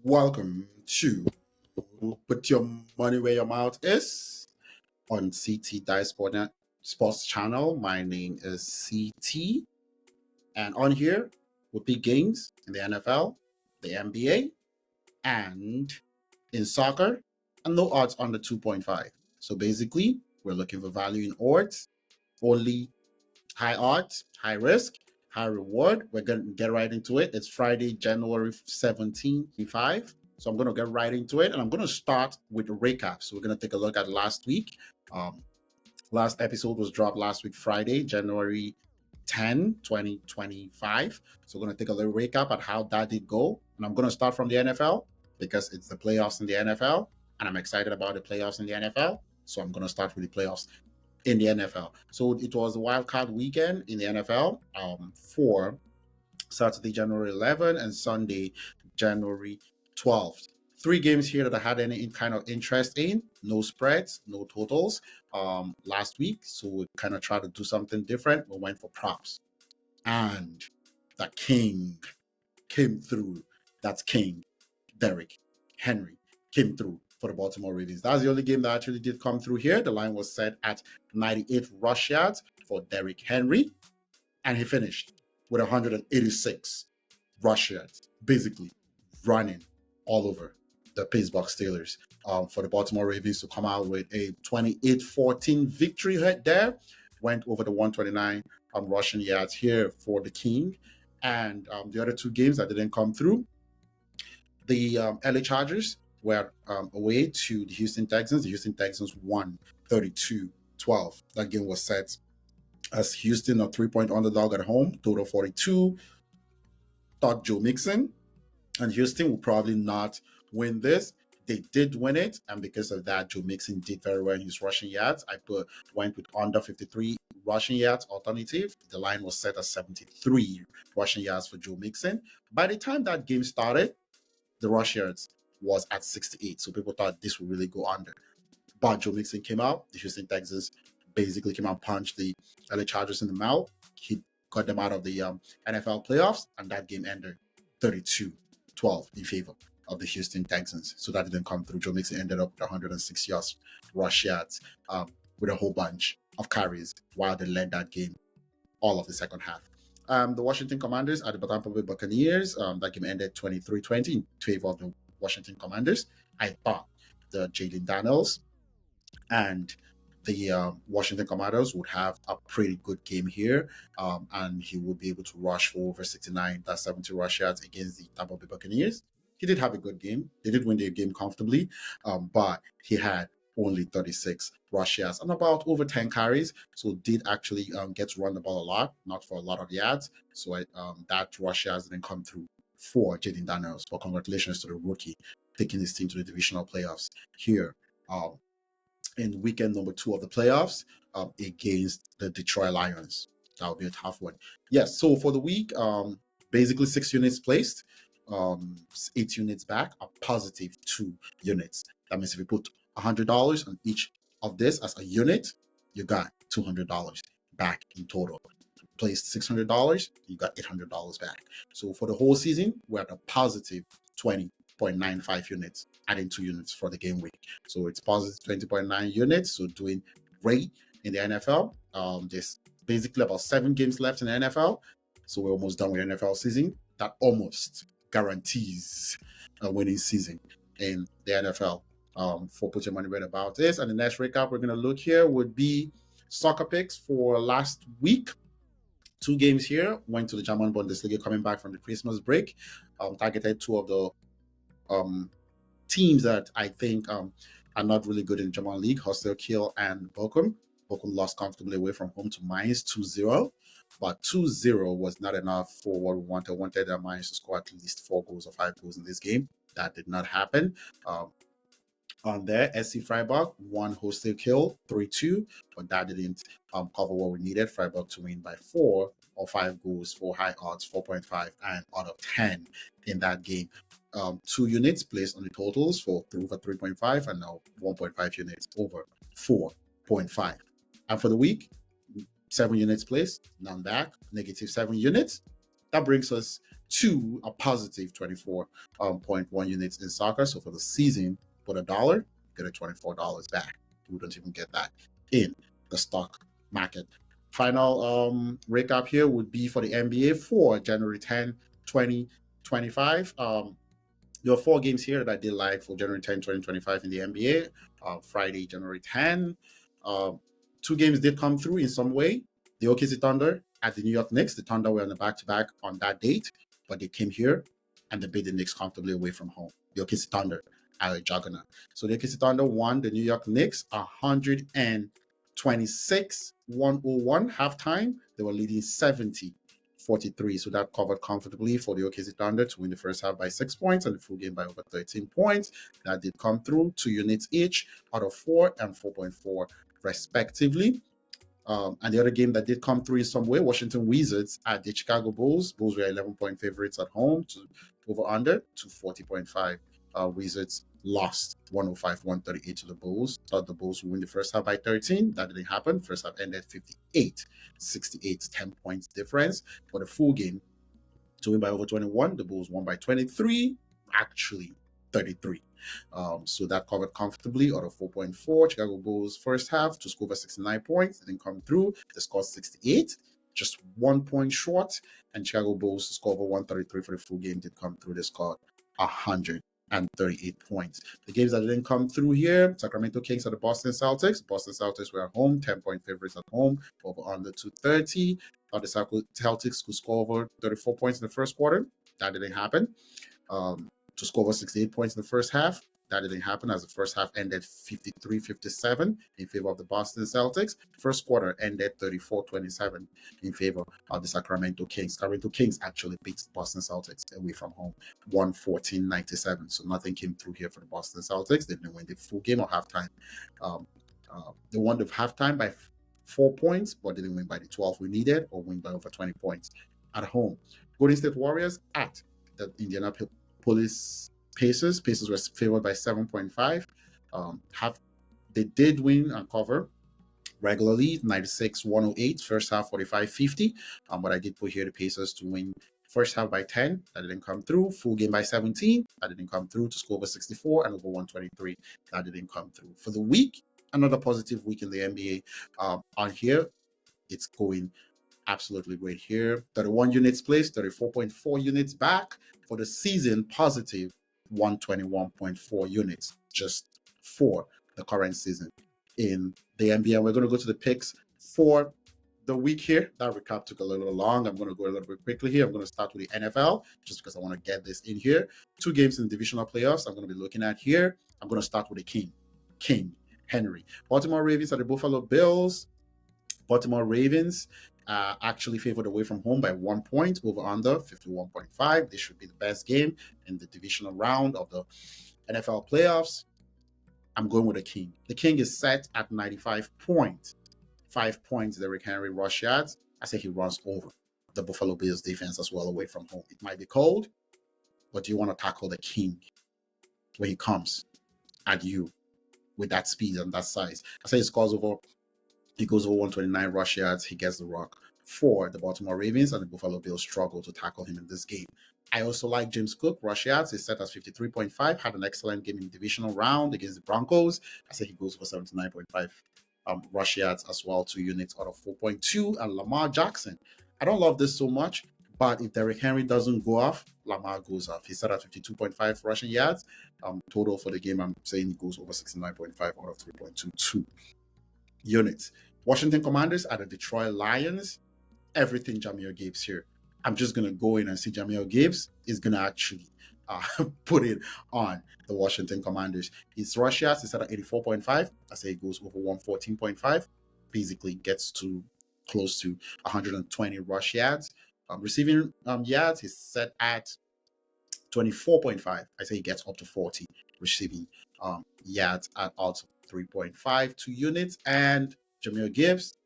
Welcome to Put Your Money Where Your Mouth Is on CT Dice Sports Channel. My name is CT, and on here we pick games in the NFL, the NBA, and in soccer, and no odds under 2.5. So basically, we're looking for value in odds, only high odds, high risk, high reward. We're going to get right into it. It's Friday, January 17, 2025. So I'm going to get right into it, and I'm going to start with a recap. So we're going to take a look at last week. Last episode was dropped last week, Friday, January 10, 2025. So we're going to take a little recap at how that did go. And I'm going to start from the NFL because it's the playoffs in the NFL, and I'm excited about the playoffs in the NFL. So I'm going to start with the playoffs in the NFL. So it was a wildcard weekend in the NFL for Saturday, January 11 and Sunday, January 12th. 3 games here that I had any kind of interest in. No spreads, no totals last week. So we kind of tried to do something different. We went for props. And the king came through. That's King Derrick Henry came through for the Baltimore Ravens. That's the only game that actually did come through here. The line was set at 98 rush yards for Derrick Henry, and he finished with 186 rush yards, basically running all over the Pittsburgh Steelers for the Baltimore Ravens to come out with a 28-14 victory there. Went over the 129 rushing yards here for the King. And the other 2 games that didn't come through, the LA Chargers were away to the Houston Texans. The Houston Texans won 32-12. That game was set as Houston a 3-point underdog at home, total 42. Thought Joe Mixon and Houston will probably not win this. They did win it, and because of that, Joe Mixon did very well in his rushing yards. I went with under 53 rushing yards alternative. The line was set at 73 rushing yards for Joe Mixon. By the time that game started, the rush yards was at 68. So people thought this would really go under. But Joe Mixon came out. The Houston Texans basically came out and punched the LA Chargers in the mouth. He got them out of the NFL playoffs, and that game ended 32-12 in favor of the Houston Texans. So that didn't come through. Joe Mixon ended up with 106 yards, rush yards, with a whole bunch of carries while they led that game all of the second half. The Washington Commanders at the Tampa Bay Buccaneers. That game ended 23-20 in favor of the Washington Commanders. I thought the Jaden Daniels and the Washington Commanders would have a pretty good game here, and he would be able to rush for over 69, that's 70 rush yards against the Tampa Bay Buccaneers. He did have a good game. They did win the game comfortably, but he had only 36 rush yards and about over 10 carries. So did actually get to run the ball a lot, not for a lot of yards. So that rush yards didn't come through for Jaden Daniels. But congratulations to the rookie taking his team to the divisional playoffs here in weekend number 2 of the playoffs against the Detroit Lions. That will be a tough one. Yes, so for the week, basically 6 units placed. 8 units back, a positive 2 units. That means if you put $100 on each of this as a unit, you got $200 back in total. Placed $600, you got $800 back. So for the whole season, we're at a positive 20.95 units, adding 2 units for the game week. So it's positive 20.9 units. So doing great in the NFL. There's basically about 7 games left in the NFL. So we're almost done with the NFL season. That almost guarantees a winning season in the NFL for Put Your Money Where About This. And the next recap we're going to look here would be soccer picks for last week. 2 games here. Went to the German Bundesliga coming back from the Christmas break. Targeted 2 of the teams that I think are not really good in the German league, Hostel Kiel and Bochum. Bochum lost comfortably away from home to Mainz 2-0. But 2-0 was not enough for what we wanted. We wanted the Mainz to score at least 4 goals or 5 goals in this game. That did not happen. On there, SC Freiburg won Hostel Kiel 3-2, but that didn't cover what we needed. Freiburg to win by 4 or 5 goals for high odds, 4.5 and out of 10 in that game. 2 units placed on the totals for over 3.5 and now 1.5 units over 4.5. And for the week, 7 units placed, none back, negative 7 units. That brings us to a positive 24.1 units in soccer. So for the season, put $1, get a $24 back. We don't even get that in the stock market. Final recap here would be for the NBA for January 10, 2025. There are 4 games here that I did like for January 10, 2025 in the NBA. Friday, January 10. 2 games did come through in some way. The OKC Thunder at the New York Knicks. The Thunder were on the back-to-back on that date, but they came here and they beat the Knicks comfortably away from home. The OKC Thunder are a juggernaut. So the OKC Thunder won the New York Knicks 126-101 halftime. They were leading 70-43. So that covered comfortably for the OKC Thunder to win the first half by 6 points and the full game by over 13 points. That did come through, 2 units each out of 4 and 4.4 respectively. And the other game that did come through in some way, Washington Wizards at the Chicago Bulls. Bulls were 11-point favorites at home to over under to 40.5. Wizards lost 105-138 to the Bulls. Thought the Bulls would win the first half by 13. That didn't happen. First half ended 58-68, 10 points difference. For the full game, to win by over 21, the Bulls won by 23, actually 33. So that covered comfortably out of 4.4. Chicago Bulls first half to score over 69 points. Didn't come through. They scored 68, just 1 point short. And Chicago Bulls to score over 133 for the full game did come through. They scored 138 points. The games that didn't come through here, Sacramento Kings at the Boston Celtics. Boston Celtics were at home, 10-point favorites at home, over under 230. The Celtics could score over 34 points in the first quarter. That didn't happen. To score over 68 points in the first half. That didn't happen as the first half ended 53-57 in favor of the Boston Celtics. First quarter ended 34-27 in favor of the Sacramento Kings. Sacramento Kings actually beat the Boston Celtics away from home, 114-97. So nothing came through here for the Boston Celtics. They didn't win the full game or halftime. They won the halftime by 4 points, but didn't win by the 12 we needed or win by over 20 points at home. Golden State Warriors at the Indianapolis Pacers. Pacers were favored by 7.5. They did win and cover regularly, 96-108. First half, 45-50. But I did put here the Pacers to win first half by 10. That didn't come through. Full game by 17. That didn't come through. To score over 64 and over 123. That didn't come through. For the week, another positive week in the NBA. On here, it's going absolutely great here. 31 units placed, 34.4 units back. For the season, positive 121.4 units just for the current season in the NBA. We're going to go to the picks for the week here. That recap took a little long. I'm going to go a little bit quickly here. I'm going to start with the NFL just because I want to get this in here. 2 games in the divisional playoffs I'm going to be looking at here. I'm going to start with the King Henry. Baltimore Ravens at the Buffalo Bills. Baltimore Ravens actually favored away from home by 1 point, over under 51.5. This should be the best game in the divisional round of the NFL playoffs. I'm going with the King. The King is set at 95 points. 5 points, Derrick Henry rush yards. I say he runs over the Buffalo Bills defense as well away from home. It might be cold, but do you want to tackle the King when he comes at you with that speed and that size? I say he goes over 129 rush yards. He gets the rock for the Baltimore Ravens, and the Buffalo Bills struggle to tackle him in this game. I also like James Cook. Rush yards is set as 53.5. Had an excellent game in the divisional round against the Broncos. I say he goes for 79.5 rush yards as well, 2 units out of 4.2. And Lamar Jackson. I don't love this so much, but if Derrick Henry doesn't go off, Lamar goes off. He's set at 52.5 rushing yards. Total for the game, I'm saying he goes over 69.5 out of 3.22 units. Washington Commanders at the Detroit Lions. Everything Jahmyr Gibbs here. I'm just going to go in and see Jahmyr Gibbs is going to actually put it on the Washington Commanders. His rush yards is set at 84.5. I say it goes over 114.5. Basically gets to close to 120 rush yards. Receiving yards is set at 24.5. I say he gets up to 40 receiving yards at also 3.5, 2 units. And Jahmyr Gibbs,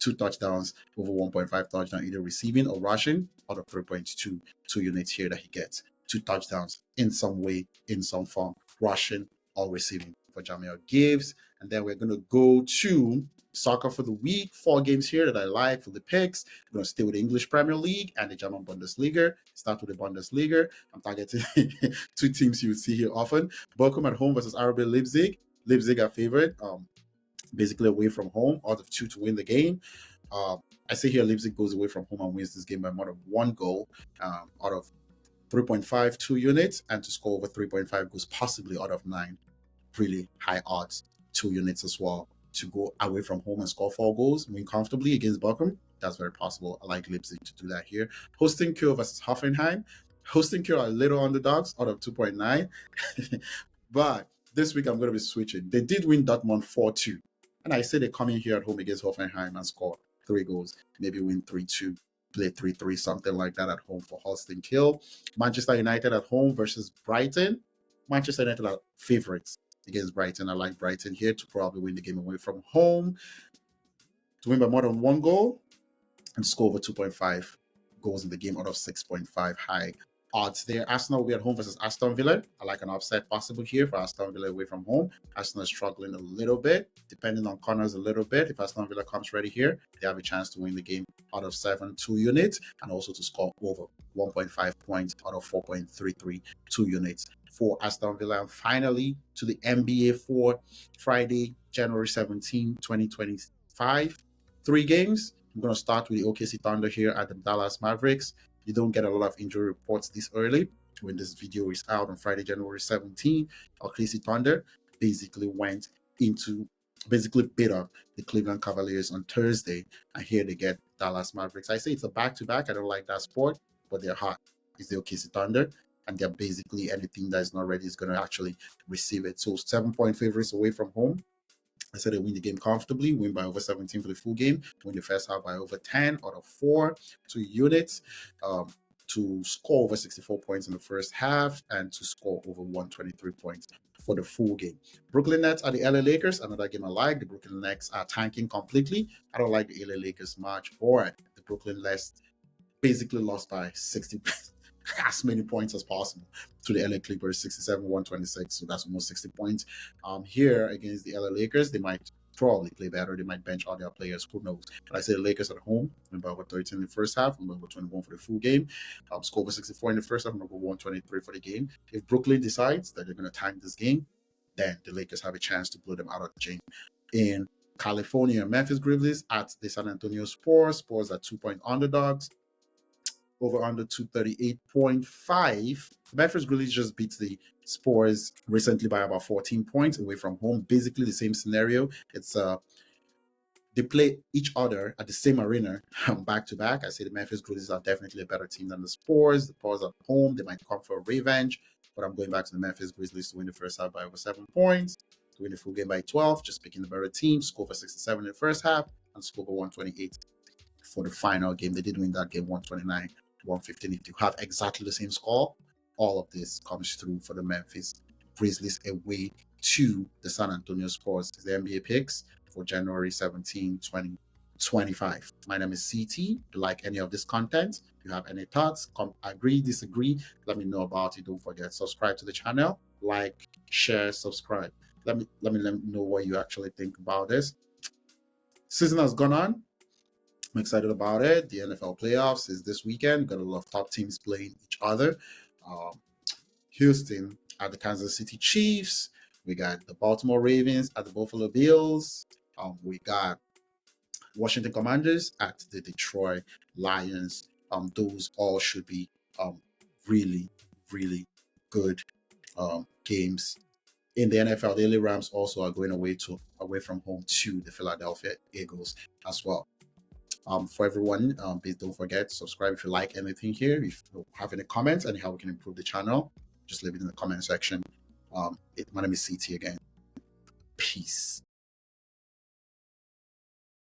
2 touchdowns, over 1.5 touchdown, either receiving or rushing, out of 3.2, 2 units here that he gets. 2 touchdowns in some way, in some form, rushing or receiving for Jahmyr Gibbs. And then we're going to go to soccer for the week. 4 games here that I like for the picks. I'm going to stay with the English Premier League and the German Bundesliga. Start with the Bundesliga. I'm targeting 2 teams you would see here often. Bochum at home versus RB Leipzig. Leipzig are favorite, basically away from home, out of 2 to win the game. I say here Leipzig goes away from home and wins this game by more than 1 goal, out of 3.52 units, and to score over 3.5 goals possibly out of 9. Really high odds, 2 units as well, to go away from home and score 4 goals, win comfortably against Bochum. That's very possible. I like Leipzig to do that here. Hosting Kiel versus Hoffenheim. Hosting Kiel are little underdogs out of 2.9. But this week I'm going to be switching. They did win Dortmund 4-2. And I say they come in here at home against Hoffenheim and score 3 goals. Maybe win 3-2, play 3-3, something like that at home for Holstein Kiel. Manchester United at home versus Brighton. Manchester United are favorites against Brighton. I like Brighton here to probably win the game away from home, to win by more than 1 goal and score over 2.5 goals in the game out of 6.5 high odds there. Arsenal will be at home versus Aston Villa. I like an upset possible here for Aston Villa away from home. Arsenal is struggling a little bit, depending on corners a little bit. If Aston Villa comes ready here, they have a chance to win the game out of 7, 2 units, and also to score over 1.5 points out of 4.33, 2 units for Aston Villa. And finally, to the NBA for Friday, January 17, 2025. 3 games. I'm going to start with the OKC Thunder here at the Dallas Mavericks. You don't get a lot of injury reports this early. When this video is out on Friday, January 17, OKC Thunder basically beat up the Cleveland Cavaliers on Thursday. And here they get Dallas Mavericks. I say it's a back-to-back. I don't like that sport, but they're hot. It's the OKC Thunder. And they're basically anything that is not ready is going to actually receive it. So 7-point favorites away from home. I said they win the game comfortably, win by over 17 for the full game, win the first half by over 10 out of 4, 2 units, to score over 64 points in the first half and to score over 123 points for the full game. Brooklyn Nets are the LA Lakers, another game I like. The Brooklyn Nets are tanking completely. I don't like the LA Lakers much, but the Brooklyn Nets basically lost by 60 as many points as possible to the LA Clippers, 67-126. So that's almost 60 points. Here against the LA Lakers, they might probably play better. They might bench all their players. Who knows? But I say the Lakers at home, win by over 13 in the first half, win by over 21 for the full game. Score over 64 in the first half, and over 123 for the game. If Brooklyn decides that they're going to tank this game, then the Lakers have a chance to blow them out of the gym. In California, Memphis Grizzlies at the San Antonio Spurs. Spurs are 2-point underdogs. Over under 238.5. Memphis Grizzlies just beat the Spurs recently by about 14 points away from home. Basically the same scenario. It's they play each other at the same arena back to back. I say the Memphis Grizzlies are definitely a better team than the Spurs. The Spurs at home, they might come for revenge, but I'm going back to the Memphis Grizzlies to win the first half by over 7 points, to win the full game by 12, just picking the better team, score for 67 in the first half, and score for 128 for the final game. They did win that game 129. 115. If you have exactly the same score, all of this comes through for the Memphis Grizzlies away to the San Antonio Spurs. It's the NBA picks for January 17, 2025. My name is CT. If you like any of this content, if you have any thoughts, agree, disagree, let me know about it. Don't forget, subscribe to the channel, like, share, subscribe. Let me know what you actually think about this. Season has gone on. I'm excited about it. The NFL playoffs is this weekend. Got a lot of top teams playing each other. Houston at the Kansas City Chiefs. We got the Baltimore Ravens at the Buffalo Bills. We got Washington Commanders at the Detroit Lions. Those all should be really, really good games. In the NFL, the LA Rams also are going away from home to the Philadelphia Eagles as well. For everyone, please don't forget, subscribe if you like anything here. If you have any comments and how we can improve the channel, just leave it in the comment section. My name is CT again. Peace.